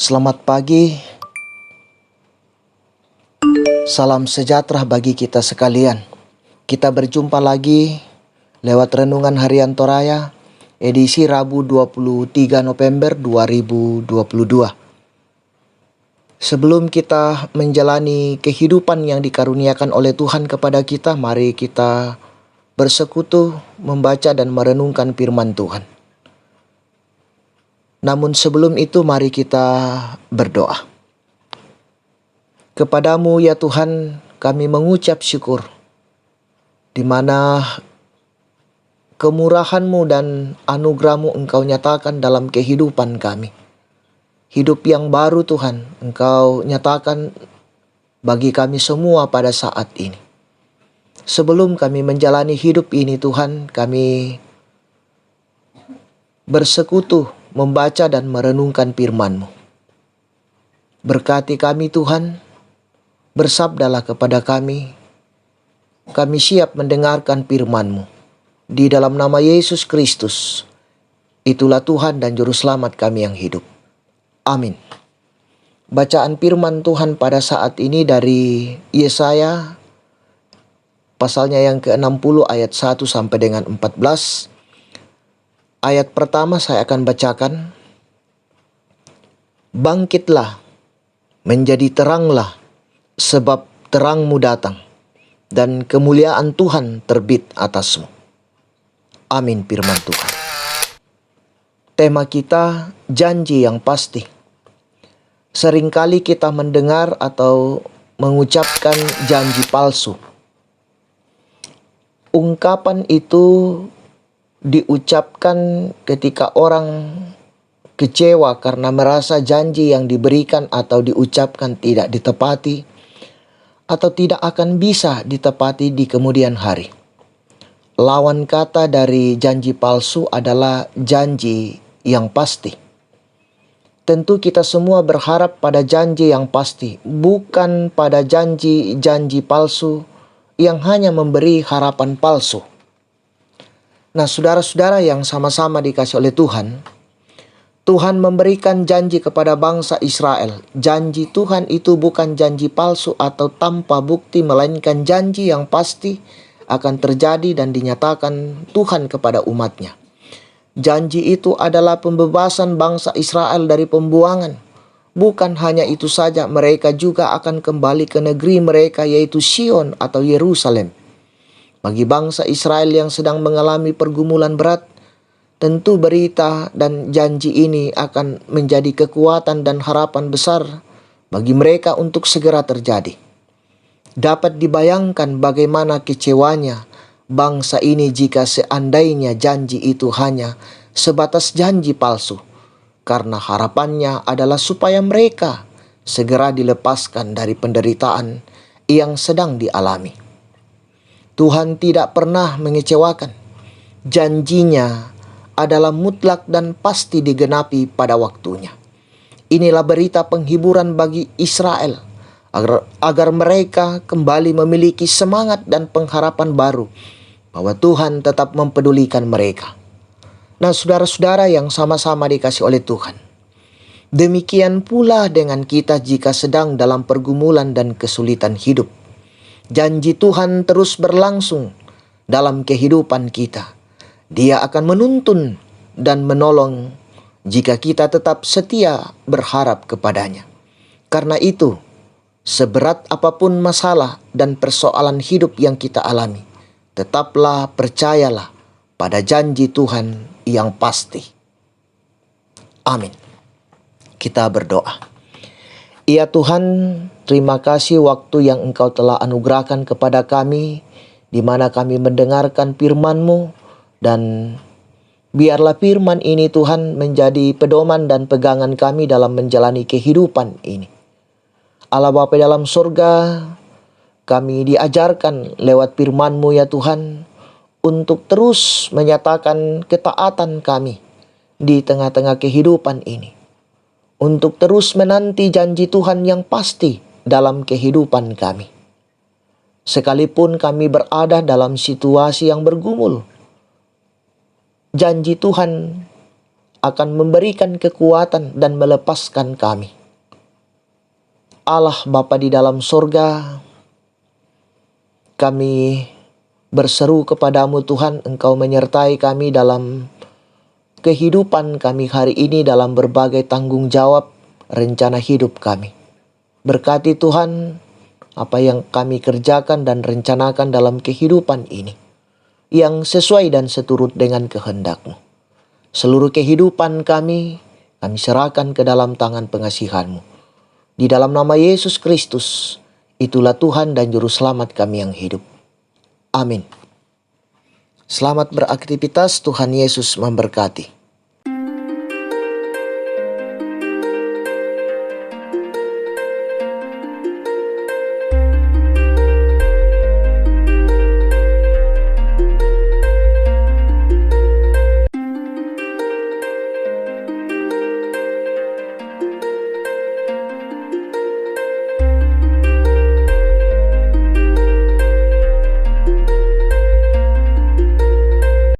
Selamat pagi, salam sejahtera bagi kita sekalian. Kita berjumpa lagi lewat Renungan Harian Toraya, edisi Rabu 23 November 2022. Sebelum kita menjalani kehidupan yang dikaruniakan oleh Tuhan kepada kita, mari kita bersekutu, membaca dan merenungkan firman Tuhan. Namun sebelum itu mari kita berdoa. Kepadamu ya Tuhan kami mengucap syukur, di mana kemurahan-Mu dan anugerah-Mu Engkau nyatakan dalam kehidupan kami. Hidup yang baru Tuhan Engkau nyatakan bagi kami semua pada saat ini. Sebelum kami menjalani hidup ini Tuhan, kami bersekutu, membaca dan merenungkan firman-Mu. Berkati kami Tuhan, bersabdalah kepada kami siap mendengarkan firman-Mu. Di dalam nama Yesus Kristus, itulah Tuhan dan Juru Selamat kami yang hidup. Amin. Bacaan firman Tuhan pada saat ini dari Yesaya, pasalnya yang ke-60 ayat 1 sampai dengan 14. Ayat pertama saya akan bacakan. Bangkitlah, menjadi teranglah, sebab terang-Mu datang, dan kemuliaan Tuhan terbit atas-Mu. Amin firman Tuhan. Tema kita, janji yang pasti. Seringkali kita mendengar atau mengucapkan janji palsu. Ungkapan itu diucapkan ketika orang kecewa karena merasa janji yang diberikan atau diucapkan tidak ditepati atau tidak akan bisa ditepati di kemudian hari. Lawan kata dari janji palsu adalah janji yang pasti. Tentu kita semua berharap pada janji yang pasti, bukan pada janji-janji palsu yang hanya memberi harapan palsu. Nah, saudara-saudara yang sama-sama dikasih oleh Tuhan, Tuhan memberikan janji kepada bangsa Israel. Janji Tuhan itu bukan janji palsu atau tanpa bukti, melainkan janji yang pasti akan terjadi dan dinyatakan Tuhan kepada umatnya. Janji itu adalah pembebasan bangsa Israel dari pembuangan. Bukan hanya itu saja, mereka juga akan kembali ke negeri mereka, yaitu Sion atau Yerusalem. Bagi bangsa Israel yang sedang mengalami pergumulan berat, tentu berita dan janji ini akan menjadi kekuatan dan harapan besar bagi mereka untuk segera terjadi. Dapat dibayangkan bagaimana kecewanya bangsa ini jika seandainya janji itu hanya sebatas janji palsu, karena harapannya adalah supaya mereka segera dilepaskan dari penderitaan yang sedang dialami. Tuhan tidak pernah mengecewakan. Janjinya adalah mutlak dan pasti digenapi pada waktunya. Inilah berita penghiburan bagi Israel, agar mereka kembali memiliki semangat dan pengharapan baru bahwa Tuhan tetap mempedulikan mereka. Nah, saudara-saudara yang sama-sama dikasih oleh Tuhan, demikian pula dengan kita jika sedang dalam pergumulan dan kesulitan hidup. Janji Tuhan terus berlangsung dalam kehidupan kita. Dia akan menuntun dan menolong jika kita tetap setia berharap kepadanya. Karena itu, seberat apapun masalah dan persoalan hidup yang kita alami, tetaplah percayalah pada janji Tuhan yang pasti. Amin. Kita berdoa. Ya Tuhan, terima kasih waktu yang Engkau telah anugerahkan kepada kami, di mana kami mendengarkan firman-Mu, dan biarlah firman ini Tuhan menjadi pedoman dan pegangan kami dalam menjalani kehidupan ini. Allah Bapa dalam surga, kami diajarkan lewat firman-Mu ya Tuhan, untuk terus menyatakan ketaatan kami di tengah-tengah kehidupan ini. Untuk terus menanti janji Tuhan yang pasti dalam kehidupan kami. Sekalipun kami berada dalam situasi yang bergumul, janji Tuhan akan memberikan kekuatan dan melepaskan kami. Allah Bapa di dalam sorga, kami berseru kepadamu Tuhan, Engkau menyertai kami dalam kehidupan kami hari ini, dalam berbagai tanggung jawab rencana hidup kami. Berkati Tuhan apa yang kami kerjakan dan rencanakan dalam kehidupan ini, yang sesuai dan seturut dengan kehendak-Mu. Seluruh kehidupan kami serahkan ke dalam tangan pengasihan-Mu. Di dalam nama Yesus Kristus, itulah Tuhan dan Juru Selamat kami yang hidup. Amin. Selamat beraktivitas, Tuhan Yesus memberkati.